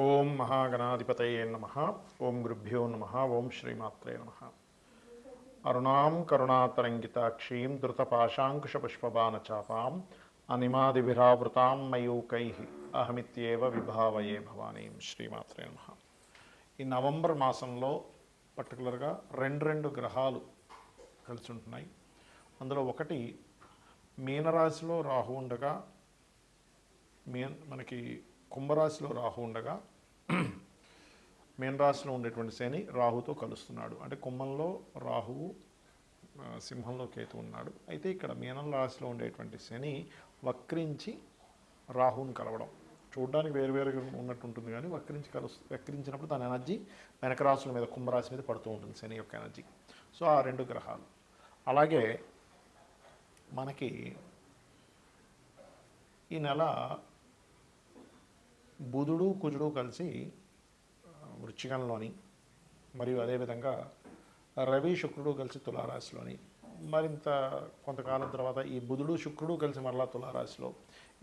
ఓం మహాగణాధిపతయే నమః. ఓం గురుభ్యో నమః. ఓం శ్రీమాత్రే నమః. అరుణాం కరుణాతరంగితాక్షీం ధృతపాశాంకుశపుష్పబాణచాపాం అనిమాదివిరావృతాం మయూకైః అహమిత్యేవ విభావయే భవానీం. శ్రీమాత్రే నమః. ఈ నవంబర్ మాసంలో పర్టికులర్గా రెండు గ్రహాలు కలిసి ఉంటున్నాయి. అందులో ఒకటి మీనరాశిలో రాహు ఉండగా, మనకి కుంభరాశిలో రాహు ఉండగా మీనరాశిలో ఉండేటువంటి శని రాహుతో కలుస్తున్నాడు. అంటే కుంభంలో రాహువు, సింహంలో కేతు ఉన్నాడు. అయితే ఇక్కడ మీనం రాశిలో ఉండేటువంటి శని వక్రించి రాహువుని కలవడం చూడడానికి వేరువేరుగా ఉన్నట్టు ఉంటుంది, కానీ వక్రించినప్పుడు తన ఎనర్జీ వెనక రాశుల మీద, కుంభరాశి మీద పడుతూ ఉంటుంది శని యొక్క ఎనర్జీ. సో ఆ రెండు గ్రహాలు. అలాగే మనకి ఈ నెల బుధుడు కుజుడు కలిసి వృశ్చికంలోని, మరియు అదేవిధంగా రవి శుక్రుడు కలిసి తులారాశిలోని, మరింత కొంతకాలం తర్వాత ఈ బుధుడు శుక్రుడు కలిసి మరలా తులారాశిలో,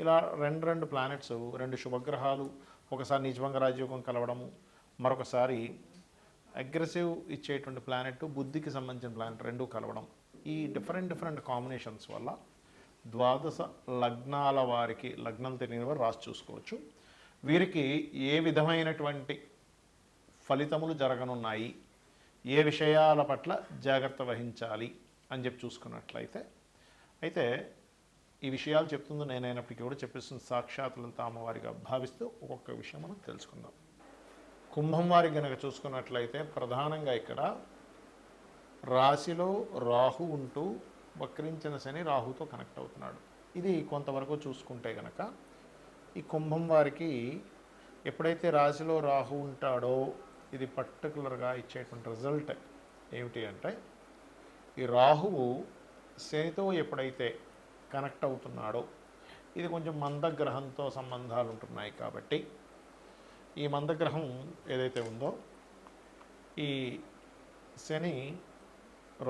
ఇలా రెండు ప్లానెట్స్, రెండు శుభగ్రహాలు ఒకసారి నీచభంగ రాజయోగం కలవడము, మరొకసారి అగ్రెసివ్ ఇచ్చేటువంటి ప్లానెట్ బుద్ధికి సంబంధించిన ప్లానెట్ రెండు కలవడం, ఈ డిఫరెంట్ కాంబినేషన్స్ వల్ల ద్వాదశ లగ్నాల వారికి, లగ్నం తెలియని వారు రాసి చూసుకోవచ్చు, వీరికి ఏ విధమైనటువంటి ఫలితములు జరగనున్నాయి, ఏ విషయాల పట్ల జాగ్రత్త వహించాలి అని చెప్పి చూసుకున్నట్లయితే, అయితే ఈ విషయాలు చెప్తుంది నేనైనప్పటికీ కూడా చెప్పేస్తుంది సాక్షాత్ లలిత అమ్మవారిగా భావిస్తూ ఒక్కొక్క విషయం మనం తెలుసుకుందాం. కుంభం వారికి కనుక చూసుకున్నట్లయితే ప్రధానంగా ఇక్కడ రాశిలో రాహు ఉంటూ వక్రించిన శని రాహుతో కనెక్ట్ అవుతున్నాడు. ఇది కొంతవరకు చూసుకుంటే కనుక ఈ కుంభం వారికి ఎప్పుడైతే రాశిలో రాహు ఉంటాడో ఇది పర్టికులర్గా ఇచ్చేటువంటి రిజల్ట్ ఏమిటి అంటే, ఈ రాహువు శనితో ఎప్పుడైతే కనెక్ట్ అవుతున్నాడో, ఇది కొంచెం మందగ్రహంతో సంబంధాలు ఉంటున్నాయి కాబట్టి ఈ మందగ్రహం ఏదైతే ఉందో ఈ శని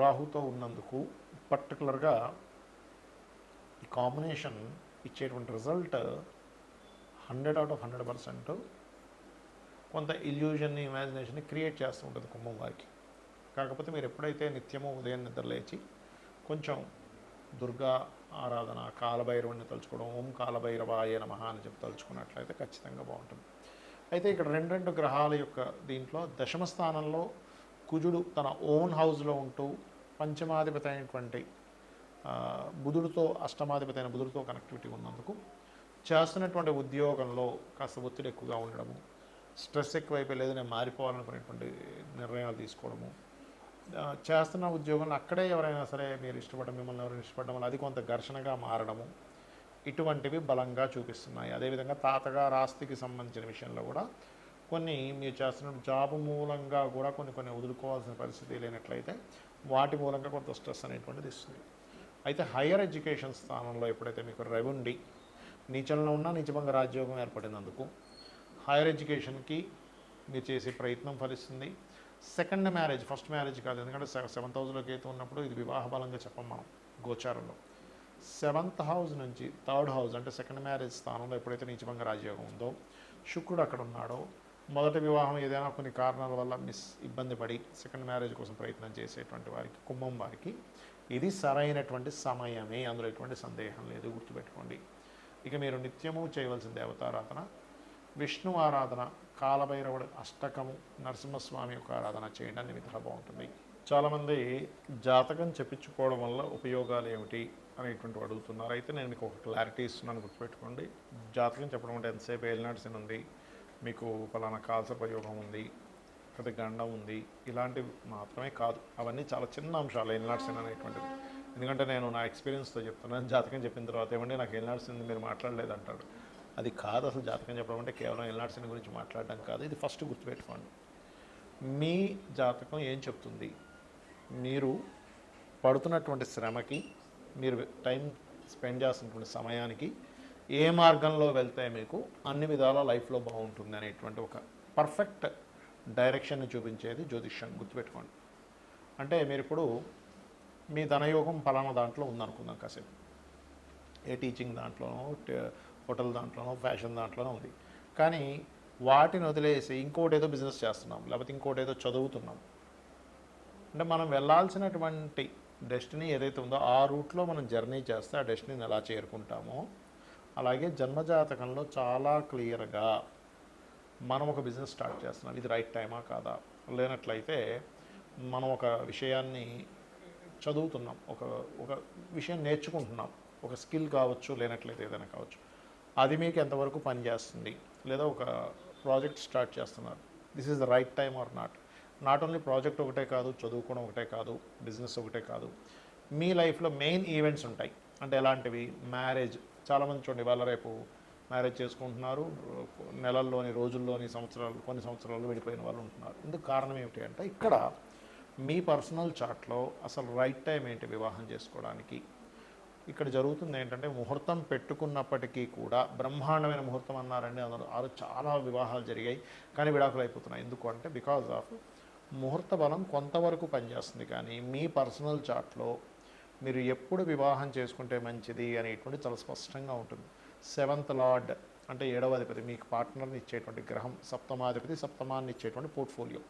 రాహుతో ఉన్నందుకు పర్టికులర్గా ఈ కాంబినేషన్ ఇచ్చేటువంటి రిజల్ట్ 100/100% కొంత ఇల్యూజన్ని, ఇమాజినేషన్ని క్రియేట్ చేస్తూ ఉంటుంది కుంభం వారికి. కాకపోతే మీరు ఎప్పుడైతే నిత్యము ఉదయం నిద్రలేచి కొంచెం దుర్గా ఆరాధన, కాలభైరవుని తలుచుకోవడం, ఓం కాలభైరవాయ నమః అని చెప్పి తలుచుకున్నట్లయితే ఖచ్చితంగా బాగుంటుంది. అయితే ఇక్కడ రెండు గ్రహాల యొక్క దీంట్లో దశమ స్థానంలో కుజుడు తన ఓన్ హౌస్లో ఉంటూ పంచమాధిపతి అయినటువంటి బుధుడితో, అష్టమాధిపతి అయిన బుధుడితో కనెక్టివిటీ ఉన్నందుకు చేస్తున్నటువంటి ఉద్యోగంలో కాస్త ఒత్తిడి ఎక్కువగా ఉండడము, స్ట్రెస్ ఎక్కువైపోయి లేదు నేను మారిపోవాలనుకునేటువంటి నిర్ణయాలు తీసుకోవడము, చేస్తున్న ఉద్యోగంలో అక్కడే ఎవరైనా సరే మీరు మిమ్మల్ని ఎవరైనా ఇష్టపడడం వల్ల అది కొంత ఘర్షణగా మారడము, ఇటువంటివి బలంగా చూపిస్తున్నాయి. అదేవిధంగా తాతగారు ఆస్తికి సంబంధించిన విషయంలో కూడా కొన్ని మీరు చేస్తున్న జాబ్ మూలంగా కూడా కొన్ని వదులుకోవాల్సిన పరిస్థితి లేనట్లయితే వాటి మూలంగా కొంత స్ట్రెస్ అనేటువంటిది ఇస్తుంది. అయితే హయ్యర్ ఎడ్యుకేషన్ స్థానంలో ఎప్పుడైతే మీకు రవి ఉండి నీచంలో ఉన్న నీచభంగ రాజ్యోగం ఏర్పడినందుకు హైయర్ ఎడ్యుకేషన్కి మీరు చేసే ప్రయత్నం ఫలిస్తుంది. సెకండ్ మ్యారేజ్, ఫస్ట్ మ్యారేజ్ కాదు, ఎందుకంటే 7th హౌస్లోకి అయితే ఉన్నప్పుడు ఇది వివాహ బలంగా చెప్పం మనం గోచారంలో. 7th హౌస్ నుంచి 3rd హౌస్ అంటే సెకండ్ మ్యారేజ్ స్థానంలో ఎప్పుడైతే నీచభంగ రాజ్యోగం ఉందో, శుక్రుడు అక్కడ ఉన్నాడో, మొదటి వివాహం ఏదైనా కొన్ని కారణాల వల్ల ఇబ్బంది పడి సెకండ్ మ్యారేజ్ కోసం ప్రయత్నం చేసేటువంటి వారికి, కుంభం వారికి ఇది సరైనటువంటి సమయమే, అందులో ఎటువంటి సందేహం లేదు, గుర్తుపెట్టుకోండి. ఇక మీరు నిత్యము చేయవలసిన దేవతారాధన విష్ణు ఆరాధన, కాలభైరవుడు అష్టకము, నరసింహస్వామి యొక్క ఆరాధన చేయండి, అన్ని విధాలు బాగుంటుంది. చాలామంది జాతకం చెప్పించుకోవడం వల్ల ఉపయోగాలు ఏమిటి అనేటువంటి అడుగుతున్నారు. అయితే నేను మీకు ఒక క్లారిటీ ఇస్తున్నాను, గుర్తుపెట్టుకోండి. జాతకం చెప్పడం అంటే ఎంతసేపు ఏలినాటి శని ఉంది, మీకు ఫలానా కాల్సర్పయోగం ఉంది, పెద్ద గండం ఉంది, ఇలాంటివి మాత్రమే కాదు. అవన్నీ చాలా చిన్న అంశాలు ఏలినాటి శని అనేటువంటిది. ఎందుకంటే నేను నా ఎక్స్పీరియన్స్తో చెప్తున్నాను. జాతకం చెప్పిన తర్వాత ఏమంటే నాకు ఏలినాటి శని మీరు మాట్లాడలేదు అంటాడు. అది కాదు, అసలు జాతకం చెప్పడం అంటే కేవలం ఏలినాటి శని గురించి మాట్లాడడం కాదు. ఇది ఫస్ట్ గుర్తుపెట్టుకోండి. మీ జాతకం ఏం చెప్తుంది, మీరు పడుతున్నటువంటి శ్రమకి, మీరు టైం స్పెండ్ చేస్తున్నటువంటి సమయానికి ఏ మార్గంలో వెళ్తే మీకు అన్ని విధాల లైఫ్లో బాగుంటుంది అనేటువంటి ఒక పర్ఫెక్ట్ డైరెక్షన్ని చూపించేది జ్యోతిష్యం, గుర్తుపెట్టుకోండి. అంటే మీరు ఇప్పుడు మీ ధనయోగం ఫలానా దాంట్లో ఉందనుకుందాం కాసేపు, ఏ టీచింగ్ దాంట్లోనో, హోటల్ దాంట్లోనో, ఫ్యాషన్ దాంట్లోనో ఉంది. కానీ వాటిని వదిలేసి ఇంకోటి ఏదో బిజినెస్ చేస్తున్నాం, లేకపోతే ఇంకోటి ఏదో చదువుతున్నాం. అంటే మనం వెళ్ళాల్సినటువంటి డెస్టినీ ఏదైతే ఉందో ఆ రూట్లో మనం జర్నీ చేస్తే ఆ డెస్టినీని ఎలా చేరుకుంటామో, అలాగే జన్మజాతకంలో చాలా క్లియర్గా మనం ఒక బిజినెస్ స్టార్ట్ చేస్తున్నాం, ఇది రైట్ టైమా కాదా, లేనట్లయితే మనం ఒక విషయాన్ని చదువుతున్నాం, ఒక ఒక విషయం నేర్చుకుంటున్నాం, ఒక స్కిల్ కావచ్చు, లేనట్లయితే ఏదైనా కావచ్చు, అది మీకు ఎంతవరకు పనిచేస్తుంది, లేదా ఒక ప్రాజెక్ట్ స్టార్ట్ చేస్తున్నారు, this is the right time or not only project ఒకటే కాదు, చదువుకోవడం ఒకటే కాదు, బిజినెస్ ఒకటే కాదు, మీ లైఫ్లో మెయిన్ ఈవెంట్స్ ఉంటాయి. అంటే ఎలాంటివి? మ్యారేజ్. చాలామంది చూడండి వాళ్ళ రేపు మ్యారేజ్ చేసుకుంటున్నారు, నెలల్లోని, రోజుల్లోని, కొన్ని సంవత్సరాలు విడిపోయిన వాళ్ళు ఉంటున్నారు. ఇందుకు కారణం ఏమిటి అంటే ఇక్కడ మీ పర్సనల్ చార్ట్లో అసలు రైట్ టైం ఏంటి వివాహం చేసుకోవడానికి. ఇక్కడ జరుగుతుంది ఏంటంటే ముహూర్తం పెట్టుకున్నప్పటికీ కూడా బ్రహ్మాండమైన ముహూర్తం అన్నారండి అందరూ, చాలా వివాహాలు జరిగాయి కానీ విడాకులు అయిపోతున్నాయి. ఎందుకు అంటే బికాజ్ ఆఫ్ ముహూర్త బలం కొంతవరకు పనిచేస్తుంది, కానీ మీ పర్సనల్ చార్ట్లో మీరు ఎప్పుడు వివాహం చేసుకుంటే మంచిది అనేటువంటి చాలా స్పష్టంగా ఉంటుంది. 7th లార్డ్ అంటే 7వ అధిపతి, మీకు పార్ట్నర్ని ఇచ్చేటువంటి గ్రహం, సప్తమాధిపతి సప్తమాన్ని ఇచ్చేటువంటి పోర్ట్ఫోలియో.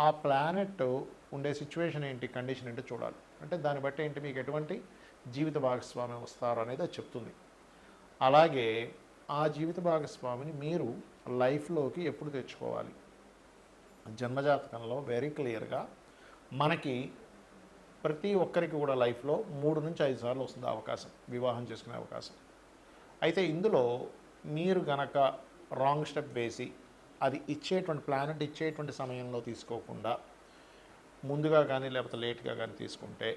ఆ ప్లానెట్ ఉండే సిచ్యువేషన్ ఏంటి, కండిషన్ ఏంటి చూడాలి. అంటే దాన్ని బట్టి ఏంటి మీకు ఎటువంటి జీవిత భాగస్వామి వస్తారు అనేది అది చెప్తుంది. అలాగే ఆ జీవిత భాగస్వామిని మీరు లైఫ్లోకి ఎప్పుడు తెచ్చుకోవాలి. జన్మజాతకంలో వెరీ క్లియర్గా మనకి ప్రతి ఒక్కరికి కూడా లైఫ్లో 3 నుంచి 5 సార్లు వస్తుంది అవకాశం, వివాహం చేసుకునే అవకాశం. అయితే ఇందులో మీరు గనక రాంగ్ స్టెప్ వేసి అది ఇచ్చేటువంటి ప్లానెట్ ఇచ్చేటువంటి సమయంలో తీసుకోకుండా ముందుగా కానీ లేకపోతే లేట్గా కానీ తీసుకుంటే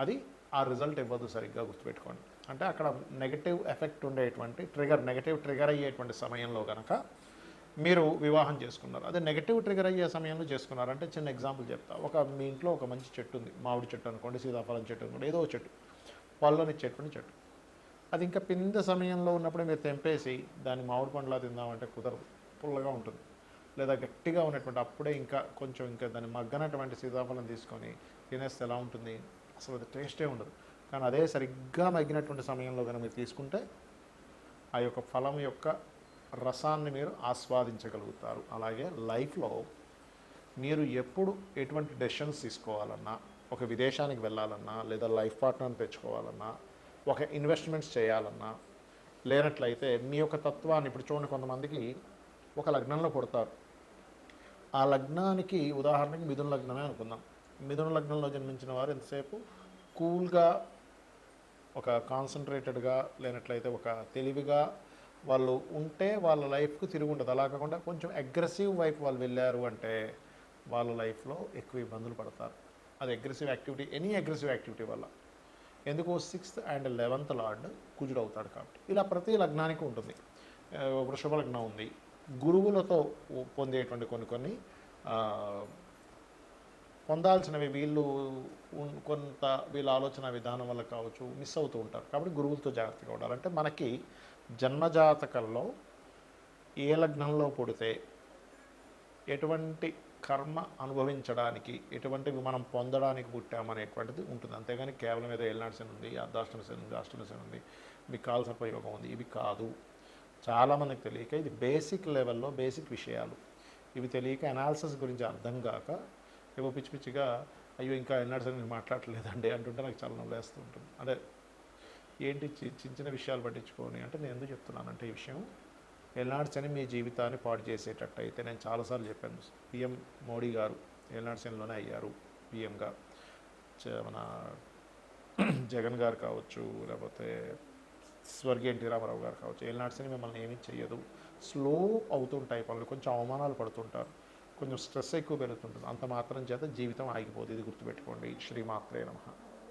అది ఆ రిజల్ట్ ఇవ్వదు. సరిగ్గా గుర్తుపెట్టుకోండి. అంటే అక్కడ నెగటివ్ ఎఫెక్ట్ ఉండేటువంటి నెగటివ్ ట్రిగర్ అయ్యేటువంటి సమయంలో కనుక మీరు వివాహం చేసుకున్నారు, అదే నెగటివ్ ట్రిగర్ అయ్యే సమయంలో చేసుకున్నారంటే చిన్న ఎగ్జాంపుల్ చెప్తా. మీ ఇంట్లో ఒక మంచి చెట్టు ఉంది, మామిడి చెట్టు అనుకోండి, సీతాఫలం చెట్టు అనుకోండి, ఏదో చెట్టు, పళ్ళనిచ్చేటువంటి చెట్టు. అది ఇంకా పింద సమయంలో ఉన్నప్పుడు మీరు తెంపేసి దాన్ని మామిడి పండులా తిందామంటే కుదరదు, పుల్లగా ఉంటుంది. లేదా గట్టిగా ఉన్నటువంటి అప్పుడే ఇంకా దాన్ని మగ్గనటువంటి సీతాఫలం తీసుకొని తినేస్తే ఎలా ఉంటుంది, అసలు అది టేస్టే ఉండదు. కానీ అదే సరిగ్గా మగ్గినటువంటి సమయంలో కనుక మీరు తీసుకుంటే ఆ యొక్క ఫలం యొక్క రసాన్ని మీరు ఆస్వాదించగలుగుతారు. అలాగే లైఫ్లో మీరు ఎప్పుడు ఎటువంటి డెసిషన్స్ తీసుకోవాలన్నా, ఒక విదేశానికి వెళ్ళాలన్నా, లేదా లైఫ్ పార్ట్నర్ని తెచ్చుకోవాలన్నా, ఒక ఇన్వెస్ట్మెంట్స్ చేయాలన్నా, లేనట్లయితే మీ యొక్క తత్వాన్ని, ఇప్పుడు చూడండి కొంతమందికి ఒక లగ్నంలో పుడతారు, ఆ లగ్నానికి ఉదాహరణకి మిథున లగ్నమే అనుకుందాం. మిథున లగ్నంలో జన్మించిన వారు ఎంతసేపు కూల్గా, ఒక కాన్సన్ట్రేటెడ్గా, లేనట్లయితే ఒక తెలివిగా వాళ్ళు ఉంటే వాళ్ళ లైఫ్కు తిరిగి ఉంటుంది. అలా కాకుండా కొంచెం అగ్రెసివ్ వైపు వాళ్ళు వెళ్ళారు అంటే వాళ్ళ లైఫ్లో ఎక్కువ ఇబ్బందులు పడతారు. అది aggressive activity, any aggressive activity వల్ల. ఎందుకు 6th and 11th లార్డ్ కుజుడు అవుతాడు కాబట్టి. ఇలా ప్రతి లగ్నానికి ఉంటుంది. వృషభ లగ్నం ఉంది, గురువులతో పొందేటువంటి కొన్ని పొందాల్సినవి వీళ్ళ ఆలోచన విధానం వల్ల కావచ్చు మిస్ అవుతూ ఉంటారు. కాబట్టి గురువులతో జాగ్రత్తగా ఉండాలంటే మనకి జన్మజాతకంలో ఏ లగ్నంలో పుడితే ఎటువంటి కర్మ అనుభవించడానికి, ఎటువంటివి మనం పొందడానికి పుట్టామనేటువంటిది ఉంటుంది. అంతేగాని కేవలం ఏదో ఏలినాటి శని ఉంది, అర్ధాష్టమ శని ఉంది, అష్టమ శని ఉంది, మీకు కావాల్సిన ప్రయోగం ఉంది, ఇవి కాదు. చాలామందికి తెలియక ఇది బేసిక్ లెవెల్లో బేసిక్ విషయాలు, ఇవి తెలియక అనాలిసిస్ గురించి అర్థం కాక ఏవో పిచ్చి పిచ్చిగా అయ్యో ఇంకా ఏలినాటి శని మాట్లాడలేదండి అంటుంటే నాకు చాలా నవ్వులేస్తూ ఉంటుంది. అదే ఏంటి చిన్న విషయాలు పట్టించుకొని అంటే నేను ఎందుకు చెప్తున్నానంటే ఈ విషయం, ఏలినాటి శని మీ జీవితాన్ని పాడు చేసేటట్టు అయితే నేను చాలాసార్లు చెప్పాను. పిఎం మోడీ గారు ఏలినాటి శనిలోనే అయ్యారు పిఎంగా. మన జగన్ గారు కావచ్చు, లేకపోతే స్వర్గీయ ఎన్టీ రామారావు గారు కావచ్చు, ఏలినాటి శని మిమ్మల్ని ఏమీ చెయ్యదు. స్లో అవుతుంటాయి పనులు, కొంచెం అవమానాలు పడుతుంటారు, కొంచెం స్ట్రెస్ ఎక్కువ పెరుగుతుంటుంది. అంత మాత్రం చేత జీవితం ఆగిపోదు. ఇది గుర్తుపెట్టుకోండి. శ్రీమాత్రే నమః.